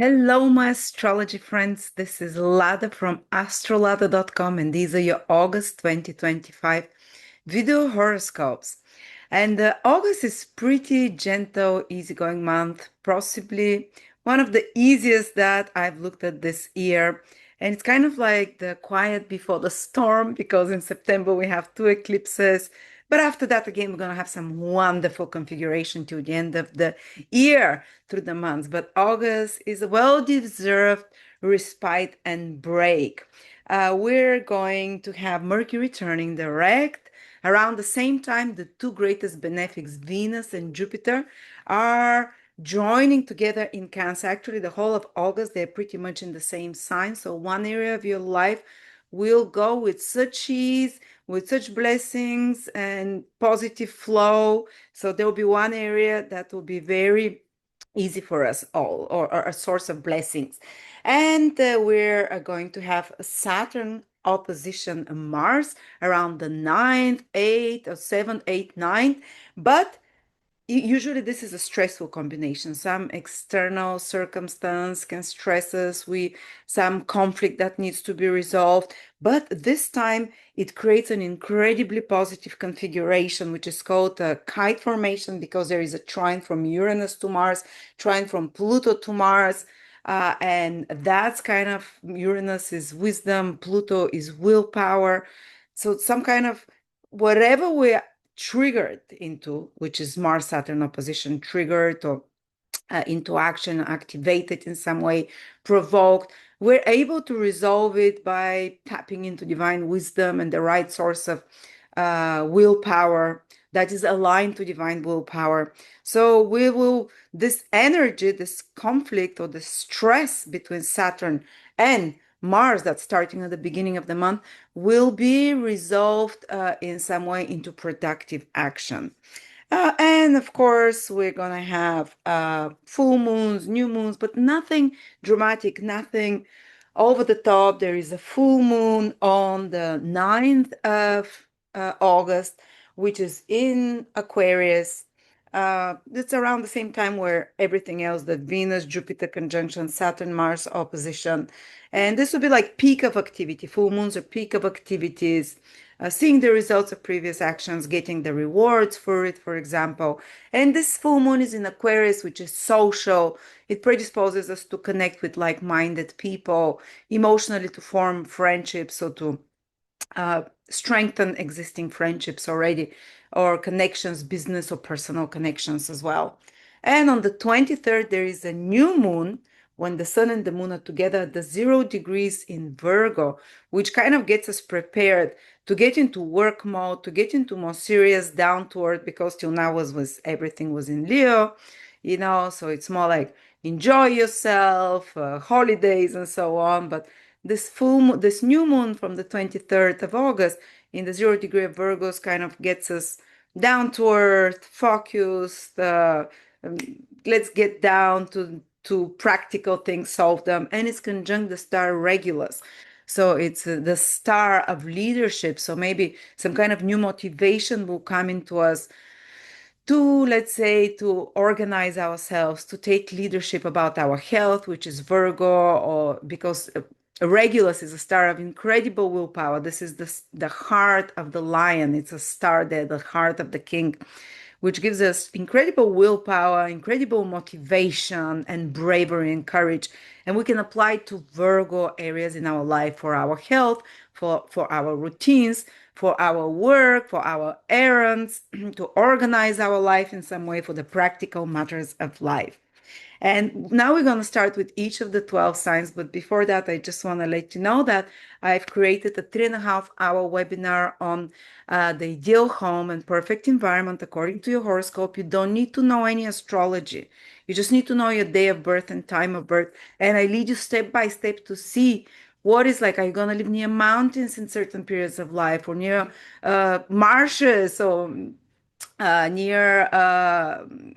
Hello, my astrology friends. This is Lada from AstroLada.com, and these are your August 2025 video horoscopes. And August is pretty gentle, easygoing month, possibly one of the easiest that I've looked at this year. And it's kind of like the quiet before the storm, because in September we have two eclipses. But after that, again, we're going to have some wonderful configuration to the end of the year through the months. But August is a well-deserved respite and break. We're going to have Mercury turning direct. Around the same time, the two greatest benefics, Venus and Jupiter, are joining together in Cancer. Actually, the whole of August, they're pretty much in the same sign. So one area of your life will go with such ease, with such blessings and positive flow. So there will be one area that will be very easy for us all, or a source of blessings. And we're going to have a Saturn opposition Mars around the 9th, 8th, or 7th, 8th, 9th. But usually this is a stressful combination. Some external circumstance can stress us, some conflict that needs to be resolved. But this time it creates an incredibly positive configuration, which is called a kite formation, because there is a trine from Uranus to Mars, trine from Pluto to Mars. And that's kind of, Uranus is wisdom, Pluto is willpower. So some kind of whatever we triggered into, which is Mars Saturn opposition, triggered or into action, activated in some way, provoked, we're able to resolve it by tapping into divine wisdom and the right source of willpower that is aligned to divine willpower. So this energy, this conflict or the stress between Saturn and Mars that's starting at the beginning of the month will be resolved in some way into productive action. And of course, we're going to have full moons, new moons, but nothing dramatic, nothing over the top. There is a full moon on the 9th of August, which is in Aquarius. It's around the same time where everything else, the Venus, Jupiter conjunction, Saturn, Mars opposition. And this will be like peak of activity. Full moons are peak of activities, seeing the results of previous actions, getting the rewards for it, for example. And this full moon is in Aquarius, which is social. It predisposes us to connect with like-minded people, emotionally to form friendships, or to strengthen existing friendships already, or connections, business or personal connections as well. And on the 23rd, there is a new moon when the sun and the moon are together at the 0 degrees in Virgo, which kind of gets us prepared to get into work mode, to get into more serious down to earth, because till now was everything was in Leo, so it's more like enjoy yourself, holidays and so on. But this new moon from the 23rd of August in the 0 degree of Virgos kind of gets us down to earth, focused. Um, let's get down to practical things, solve them. And it's conjunct the star Regulus. So it's the star of leadership. So maybe some kind of new motivation will come into us to, let's say, to organize ourselves, to take leadership about our health, which is Virgo, or because Regulus is a star of incredible willpower. This is the heart of the lion. It's a star there, the heart of the king, which gives us incredible willpower, incredible motivation, and bravery and courage. And we can apply it to Virgo areas in our life for our health, for our routines, for our work, for our errands, to organize our life in some way for the practical matters of life. And now we're going to start with each of the 12 signs. But before that, I just want to let you know that I've created a 3.5 hour webinar on the ideal home and perfect environment according to your horoscope. You don't need to know any astrology. You just need to know your day of birth and time of birth. And I lead you step by step to see what is like. Are you going to live near mountains in certain periods of life, or near marshes, or near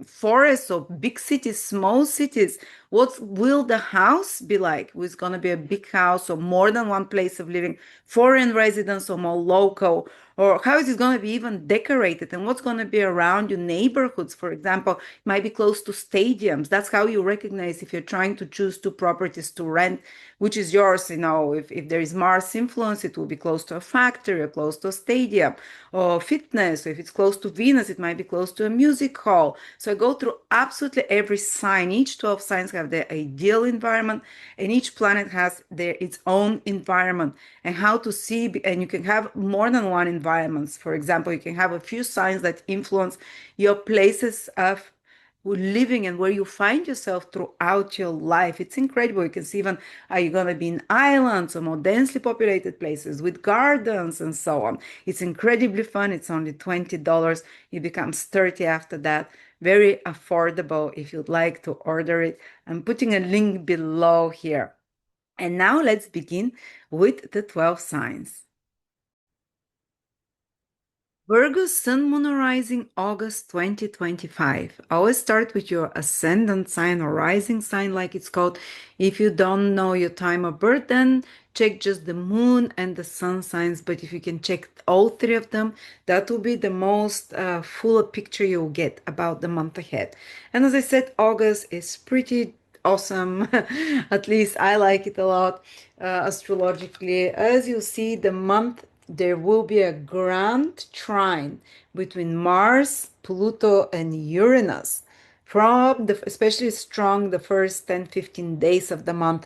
forests, or big cities, small cities? What will the house be like? Is going to be a big house or more than one place of living, foreign residence or more local? Or how is it going to be even decorated? And what's going to be around your neighborhoods? For example, it might be close to stadiums. That's how you recognize if you're trying to choose two properties to rent, which is yours. If there is Mars influence, it will be close to a factory or close to a stadium or fitness. So if it's close to Venus, it might be close to a music hall. So I go through absolutely every sign. Each 12 signs have their ideal environment, and each planet has its own environment. And how to see, and you can have more than one environments. For example, you can have a few signs that influence your places of living and where you find yourself throughout your life. It's incredible. You can see even are you going to be in islands or more densely populated places with gardens and so on. It's incredibly fun. It's only $20. It becomes 30 after that. Very affordable if you'd like to order it. I'm putting a link below here. And now let's begin with the 12 signs. Virgo Sun Moon Rising August 2025. Always start with your ascendant sign or rising sign, like it's called. If you don't know your time of birth, then check just the moon and the sun signs. But if you can check all three of them, that will be the most full picture you'll get about the month ahead. And as I said, August is pretty awesome. At least I like it a lot astrologically. As you see, the month there will be a grand trine between Mars, Pluto, and Uranus. From the especially strong the first 10-15 days of the month,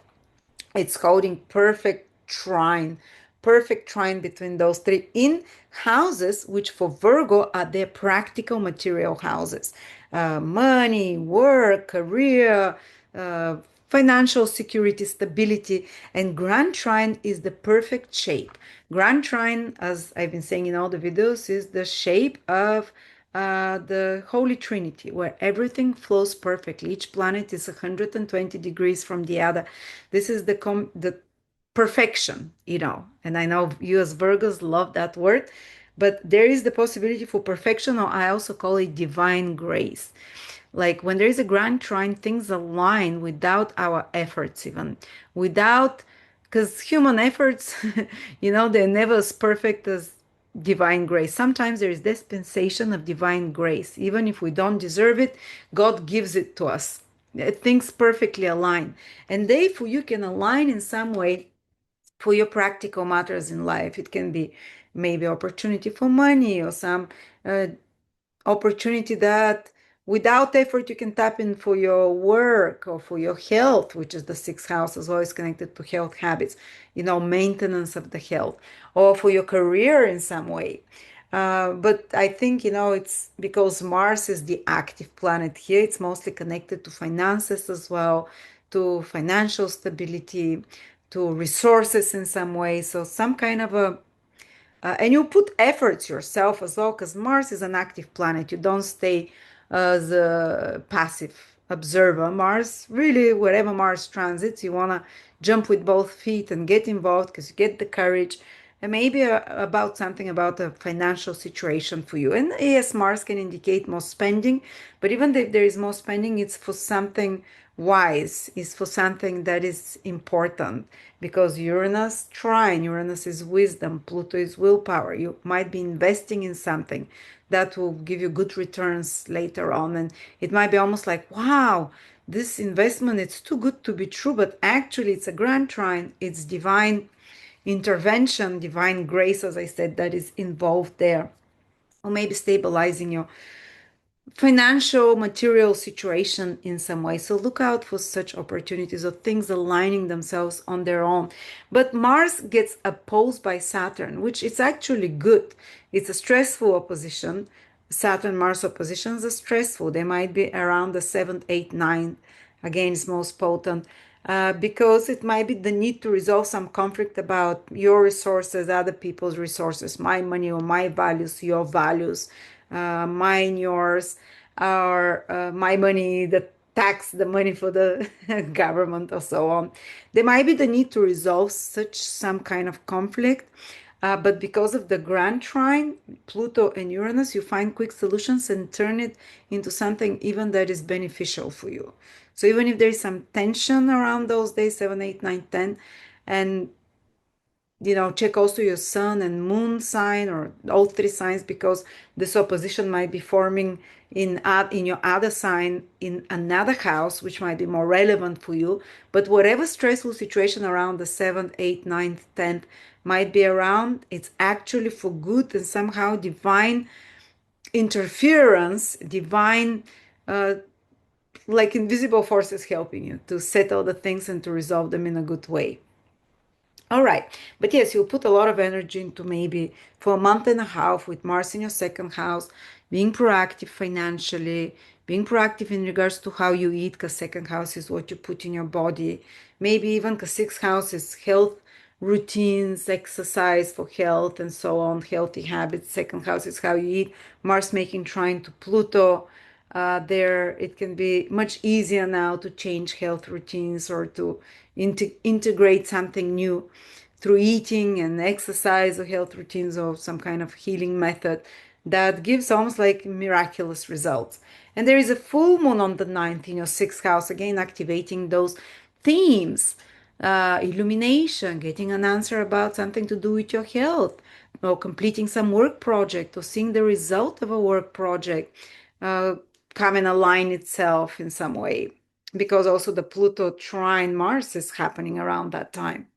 it's holding perfect trine between those three in houses, which for Virgo are their practical material houses. Money, work, career, uh, financial security, stability, and Grand Trine is the perfect shape. Grand Trine, as I've been saying in all the videos, is the shape of the Holy Trinity, where everything flows perfectly. Each planet is 120 degrees from the other. This is the perfection, and I know you as Virgos love that word, but there is the possibility for perfection, or I also call it divine grace. Like when there is a grand trine, things align without our efforts, even without, because human efforts, they're never as perfect as divine grace. Sometimes there is dispensation of divine grace. Even if we don't deserve it, God gives it to us. Things perfectly align. And therefore, you can align in some way for your practical matters in life. It can be maybe opportunity for money or some uh, opportunity that without effort you can tap in for your work or for your health, which is the sixth house, is always connected to health habits, maintenance of the health, or for your career in some way. But I think, it's because Mars is the active planet here, it's mostly connected to finances as well, to financial stability, to resources in some way. So some kind of a and you put efforts yourself as well, because Mars is an active planet. You don't stay as a passive observer. Mars, really, wherever Mars transits, you want to jump with both feet and get involved because you get the courage. And maybe about something about a financial situation for you. And yes, Mars can indicate more spending, but even if there is more spending, it's for something wise, it's for something that is important, because Uranus trine, Uranus is wisdom, Pluto is willpower. You might be investing in something that will give you good returns later on, and it might be almost like, wow, this investment, it's too good to be true, but actually it's a grand trine, it's divine intervention, divine grace, as I said, that is involved there, or maybe stabilizing your financial material situation in some way. So look out for such opportunities of things aligning themselves on their own. But Mars gets opposed by Saturn, which is actually good. It's a stressful opposition. Saturn Mars oppositions are stressful. They might be around the 7th, 8th, 9th. Again, it's most potent. Because it might be the need to resolve some conflict about your resources, other people's resources, my money or my values, your values, mine, yours, or my money, the tax, the money for the government, or so on. There might be the need to resolve some kind of conflict. But because of the grand trine, Pluto and Uranus, you find quick solutions and turn it into something even that is beneficial for you. So even if there's some tension around those days, 7, 8, 9, 10, and check also your sun and moon sign or all three signs, because this opposition might be forming in your other sign in another house, which might be more relevant for you. But whatever stressful situation around the 7th, 8th, 9th, 10th might be around, it's actually for good, and somehow divine interference, divine like invisible forces helping you to settle the things and to resolve them in a good way. All right. But yes, you'll put a lot of energy into maybe for a month and a half with Mars in your second house, being proactive financially, being proactive in regards to how you eat, because second house is what you put in your body. Maybe even because sixth house is health routines, exercise for health, and so on, healthy habits. Second house is how you eat. Mars making trine to Pluto. There, it can be much easier now to change health routines or to integrate something new through eating and exercise or health routines or some kind of healing method that gives almost like miraculous results. And there is a full moon on the 9th in your sixth house, again, activating those themes, illumination, getting an answer about something to do with your health, or completing some work project, or seeing the result of a work project uh, come and align itself in some way, because also the Pluto trine Mars is happening around that time.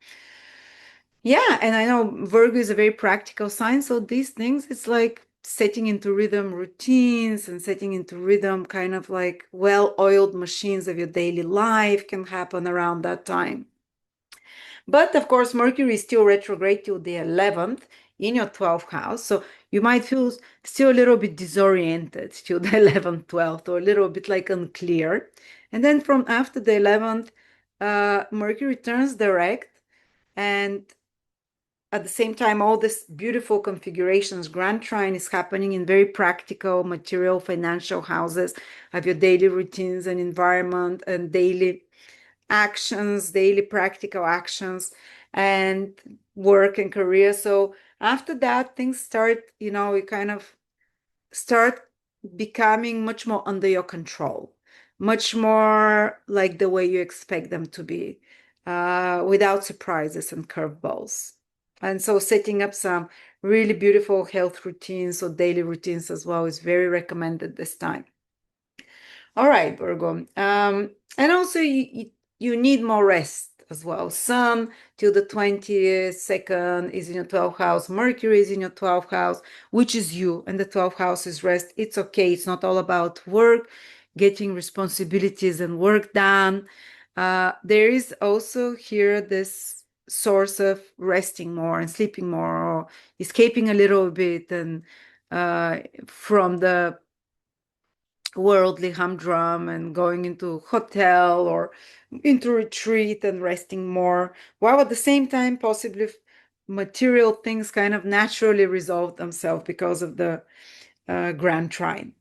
Yeah, and I know Virgo is a very practical sign, so these things, it's like setting into rhythm routines and setting into rhythm kind of like well-oiled machines of your daily life can happen around that time. But of course, Mercury is still retrograde till the 11th in your 12th house. So you might feel still a little bit disoriented till the 11th, 12th, or a little bit like unclear. And then from after the 11th, Mercury turns direct. And at the same time, all this beautiful configurations, Grand Trine is happening in very practical, material, financial houses of your daily routines and environment and daily actions, daily practical actions, and work and career. So after that, things start, we kind of start becoming much more under your control, much more like the way you expect them to be, without surprises and curveballs. And so setting up some really beautiful health routines or daily routines as well is very recommended this time. All right, Virgo. And also you need more rest as well. Sun till the 22nd is in your 12th house. Mercury is in your 12th house, which is you, and the 12th house is rest. It's okay. It's not all about work, getting responsibilities and work done. There is also here this source of resting more and sleeping more, or escaping a little bit and from the worldly humdrum and going into hotel or into retreat and resting more, while at the same time possibly material things kind of naturally resolve themselves because of the grand trine.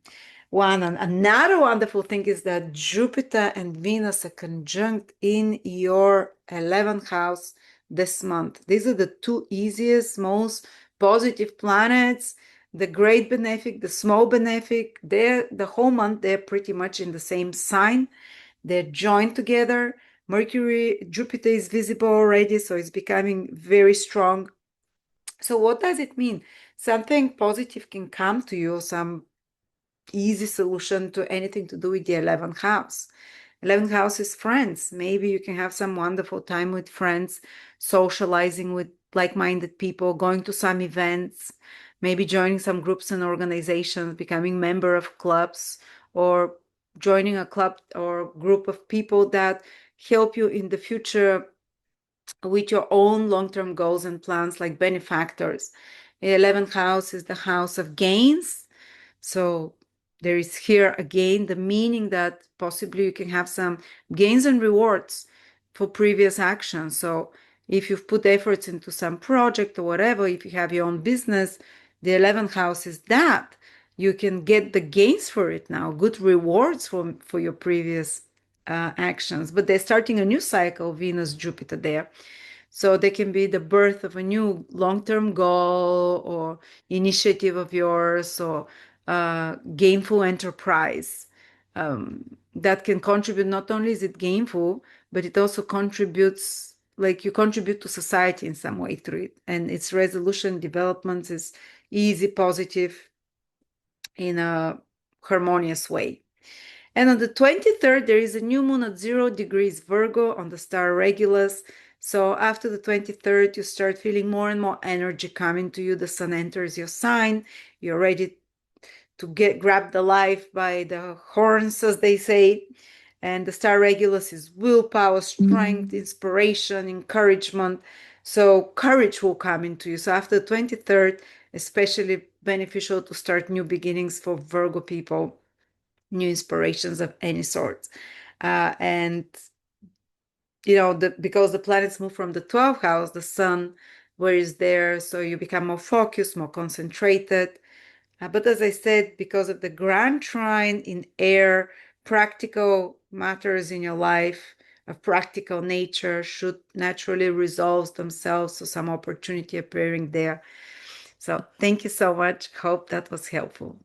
Another wonderful thing is that Jupiter and Venus are conjunct in your 11th house this month. These are the two easiest, most positive planets. The great benefic, the small benefic, they're the whole month, they're pretty much in the same sign. They're joined together. Mercury, Jupiter is visible already, so it's becoming very strong. So what does it mean? Something positive can come to you, some easy solution to anything to do with the 11th house. 11th house is friends. Maybe you can have some wonderful time with friends, socializing with like-minded people, going to some events, maybe joining some groups and organizations, becoming member of clubs, or joining a club or group of people that help you in the future with your own long-term goals and plans, like benefactors. The 11th house is the house of gains. So there is here again the meaning that possibly you can have some gains and rewards for previous actions. So if you've put efforts into some project or whatever, if you have your own business, the 11th house is that. You can get the gains for it now, good rewards for your previous actions. But they're starting a new cycle, Venus, Jupiter there. So they can be the birth of a new long-term goal or initiative of yours, or gainful enterprise. that can contribute. Not only is it gainful, but it also contributes, like you contribute to society in some way through it. And its resolution development is easy, positive, in a harmonious way. And on the 23rd, there is a new moon at 0 degrees Virgo on the star Regulus. So after the 23rd, you start feeling more and more energy coming to you. The sun enters your sign. You're ready to grab the life by the horns, as they say. And the star Regulus is willpower, strength, inspiration, encouragement. So courage will come into you. So after the 23rd, especially beneficial to start new beginnings for Virgo people, new inspirations of any sort. And because the planets move from the 12th house, the sun, where is there, so you become more focused, more concentrated. But as I said, because of the grand trine in air, practical matters in your life of practical nature should naturally resolve themselves. So some opportunity appearing there. So thank you so much. Hope that was helpful.